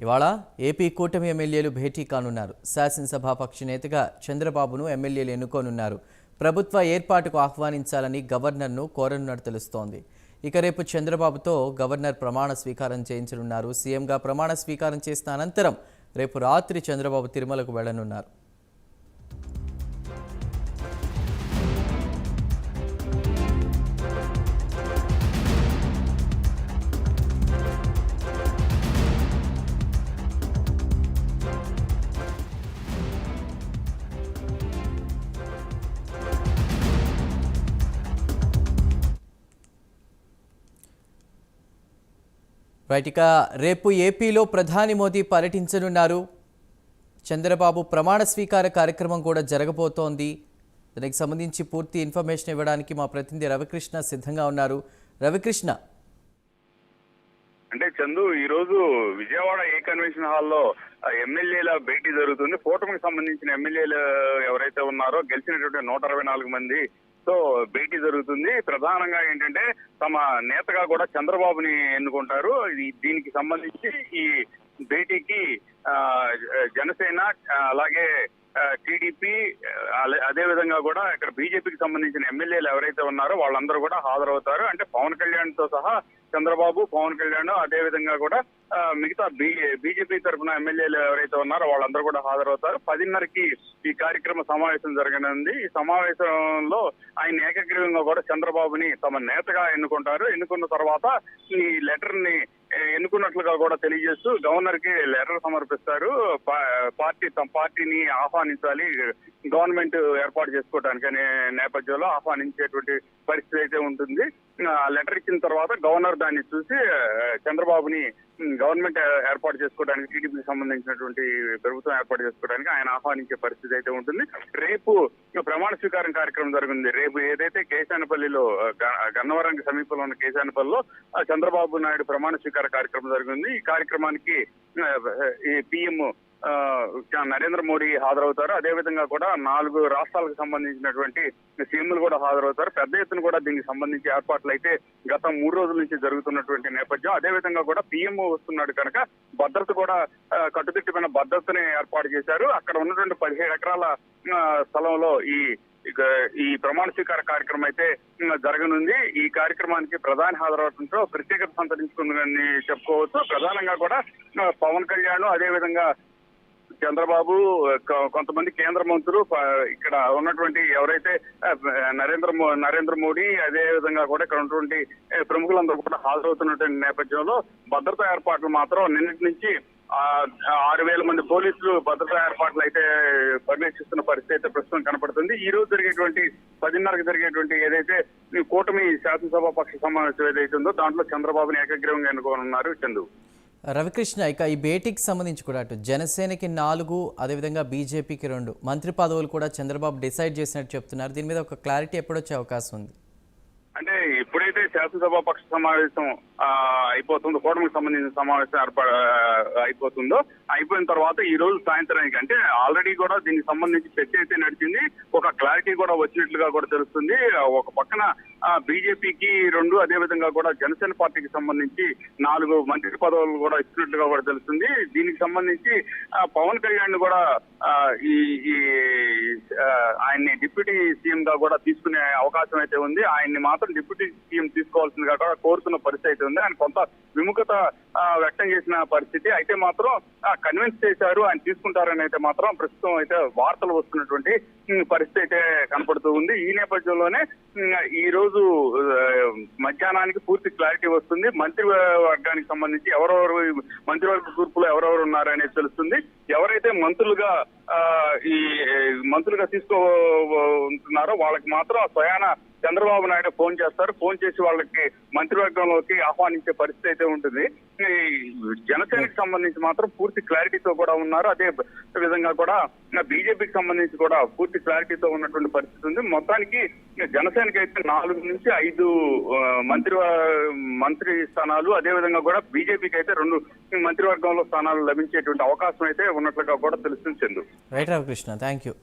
ఇవాళ ఏపీ కూటమి ఎమ్మెల్యేలు భేటీ కానున్నారు. శాసనసభాపక్ష నేతగా చంద్రబాబును ఎమ్మెల్యేలు ఎన్నుకోనున్నారు. ప్రభుత్వ ఏర్పాటుకు ఆహ్వానించాలని గవర్నర్ను కోరనున్నట్టు తెలుస్తోంది. ఇక రేపు చంద్రబాబుతో గవర్నర్ ప్రమాణ స్వీకారం చేయించనున్నారు. సీఎంగా ప్రమాణ స్వీకారం చేసిన అనంతరం రేపు రాత్రి చంద్రబాబు తిరుమలకు వెళ్లనున్నారు. రైట్, ఇక రేపు ఏపీలో ప్రధాని మోదీ పర్యటించనున్నారు. చంద్రబాబు ప్రమాణ స్వీకార కార్యక్రమం కూడా జరగబోతోంది. దానికి సంబంధించి పూర్తి ఇన్ఫర్మేషన్ ఇవ్వడానికి మా ప్రతినిధి రవికృష్ణ సిద్ధంగా ఉన్నారు. రవికృష్ణ, అంటే చందు, ఈ రోజు విజయవాడ ఏ కన్వెన్షన్ హాల్లో ఎమ్మెల్యేల భేటీ జరుగుతుంది. కూటమికి సంబంధించిన ఎమ్మెల్యేలు ఎవరైతే ఉన్నారో గెలిచినటువంటి 164 మంది తో భేటీ జరుగుతుంది. ప్రధానంగా ఏంటంటే తమ నేతగా కూడా చంద్రబాబుని ఎన్నుకుంటారు. దీనికి సంబంధించి ఈ భేటీకి జనసేన అలాగే టీడీపీ అదే విధంగా కూడా ఇక్కడ బీజేపీకి సంబంధించిన ఎమ్మెల్యేలు ఎవరైతే ఉన్నారో వాళ్ళందరూ కూడా హాజరవుతారు. అంటే పవన్ కళ్యాణ్ తో సహా చంద్రబాబు, పవన్ కళ్యాణ్ అదే విధంగా కూడా మిగతా బీజేపీ తరఫున ఎమ్మెల్యేలు ఎవరైతే ఉన్నారో వాళ్ళందరూ కూడా హాజరవుతారు. 10:30కి ఈ కార్యక్రమ సమావేశం జరగనుంది. ఈ సమావేశంలో ఆయన ఏకగ్రీవంగా కూడా చంద్రబాబుని తమ నేతగా ఎన్నుకుంటారు. ఎన్నుకున్న తర్వాత ఈ లెటర్ ని ఎన్నుకున్నట్లుగా కూడా తెలియజేస్తూ గవర్నర్ కి లెటర్ సమర్పిస్తారు. తమ పార్టీని ఆహ్వానించాలి, గవర్నమెంట్ ఏర్పాటు చేసుకోవడానికి అనే నేపథ్యంలో ఆహ్వానించేటువంటి పరిస్థితి అయితే ఉంటుంది. ఆ లెటర్ ఇచ్చిన తర్వాత గవర్నర్ దాన్ని చూసి చంద్రబాబుని గవర్నమెంట్ ఏర్పాటు చేసుకోవడానికి, టీడీపీకి సంబంధించినటువంటి ప్రభుత్వం ఏర్పాటు చేసుకోవడానికి ఆయన ఆహ్వానించే పరిస్థితి అయితే ఉంటుంది. రేపు ప్రమాణ స్వీకారం కార్యక్రమం జరుగుతుంది. రేపు ఏదైతే కేశానపల్లిలో, గన్నవరంకి సమీపంలో ఉన్న కేశానపల్లిలో చంద్రబాబు నాయుడు ప్రమాణ స్వీకార కార్యక్రమం జరిగింది. ఈ కార్యక్రమానికి ఈ పీఎం నరేంద్ర మోడీ హాజరవుతారు. అదేవిధంగా కూడా 4 రాష్ట్రాలకు సంబంధించినటువంటి సీఎంలు కూడా హాజరవుతారు. పెద్ద ఎత్తున కూడా దీనికి సంబంధించి ఏర్పాట్లు అయితే గత 3 రోజుల నుంచి జరుగుతున్నటువంటి నేపథ్యం. అదేవిధంగా కూడా పీఎం వస్తున్నాడు కనుక భద్రత కూడా కట్టుదిట్టమైన భద్రతని ఏర్పాటు చేశారు. అక్కడ ఉన్నటువంటి 17 ఎకరాల స్థలంలో ఈ ప్రమాణ స్వీకార కార్యక్రమం అయితే జరగనుంది. ఈ కార్యక్రమానికి ప్రధాని హాజరవడంతో ప్రత్యేకత సంతరించుకుందని చెప్పుకోవచ్చు. ప్రధానంగా కూడా పవన్ కళ్యాణ్, అదేవిధంగా చంద్రబాబు, కొంతమంది కేంద్ర మంత్రులు, ఇక్కడ ఉన్నటువంటి ఎవరైతే నరేంద్ర మోడీ, అదే విధంగా కూడా ఇక్కడ ఉన్నటువంటి ప్రముఖులందరూ కూడా హాజరవుతున్నటువంటి నేపథ్యంలో భద్రతా ఏర్పాట్లు మాత్రం నిన్నటి నుంచి 6,000 మంది పోలీసులు భద్రతా ఏర్పాట్లు అయితే పర్యవేక్షిస్తున్న పరిస్థితి అయితే ప్రస్తుతం కనపడుతుంది. ఈ రోజు జరిగేటువంటి 10:30కి జరిగేటువంటి ఏదైతే కూటమి శాసనసభ పక్ష సమావేశం ఏదైతే ఉందో దాంట్లో చంద్రబాబుని ఏకగ్రీవంగా ఎన్నుకోనున్నారు. చందు, రవికృష్ణ, ఇక ఈ భేటీకి సంబంధించి కూడా అటు జనసేనకి 4, అదేవిధంగా బీజేపీకి 2 మంత్రి పదవులు కూడా చంద్రబాబు డిసైడ్ చేసినట్టు చెప్తున్నారు. దీని మీద ఒక క్లారిటీ ఎప్పుడొచ్చే అవకాశం ఉంది? అంటే ఎప్పుడైతే శాసనసభ పక్ష సమావేశం అయిపోతుందో, కూటమికి సంబంధించిన సమావేశం అయిపోతుందో, అయిపోయిన తర్వాత ఈ రోజు సాయంత్రానికి, అంటే ఆల్రెడీ కూడా దీనికి సంబంధించి చర్చ అయితే నడిచింది. ఒక క్లారిటీ కూడా వచ్చినట్లుగా కూడా తెలుస్తుంది. ఒక పక్కన బీజేపీకి 2, అదే విధంగా కూడా జనసేన పార్టీకి సంబంధించి 4 మంత్రి పదవులు కూడా ఇచ్చినట్లుగా కూడా తెలుస్తుంది. దీనికి సంబంధించి పవన్ కళ్యాణ్ కూడా ఆయన్ని డిప్యూటీ సీఎం గా కూడా తీసుకునే అవకాశం అయితే ఉంది. ఆయన్ని మాత్రం డిప్యూటీ సీఎం తీసుకోవాల్సిందిగా కూడా కోరుతున్న పరిస్థితి అయితే ఉంది. ఆయన కొంత విముఖత వ్యక్తం చేసిన పరిస్థితి అయితే మాత్రం కన్విన్స్ చేశారు, ఆయన తీసుకుంటారని అయితే మాత్రం ప్రస్తుతం అయితే వార్తలు వస్తున్నటువంటి పరిస్థితి అయితే కనపడుతూ ఉంది. ఈ నేపథ్యంలోనే ఈ రోజు మధ్యాహ్నానికి పూర్తి క్లారిటీ వస్తుంది. మంత్రివర్గానికి సంబంధించి ఎవరెవరు మంత్రివర్గ గ్రూపులో ఎవరెవరు ఉన్నారనేది తెలుస్తుంది. ఎవరైతే మంత్రులుగా తీసుకోతున్నారో వాళ్ళకి మాత్రం స్వయాన చంద్రబాబు నాయుడు ఫోన్ చేస్తారు. ఫోన్ చేసి వాళ్ళకి మంత్రివర్గంలోకి ఆహ్వానించే పరిస్థితి అయితే ఉంటుంది. జనసేనకి సంబంధించి మాత్రం పూర్తి క్లారిటీతో కూడా ఉన్నారు. అదే విధంగా కూడా బీజేపీకి సంబంధించి కూడా పూర్తి క్లారిటీతో ఉన్నటువంటి పరిస్థితి ఉంది. మొత్తానికి జనసేనకి అయితే 4 నుంచి 5 మంత్రి స్థానాలు, అదే విధంగా కూడా బీజేపీకి అయితే 2 మంత్రివర్గంలో స్థానాలు లభించేటువంటి అవకాశం అయితే ఉన్నట్లుగా కూడా తెలుస్తుంది. Chandu, right Ravikrishna, thank you.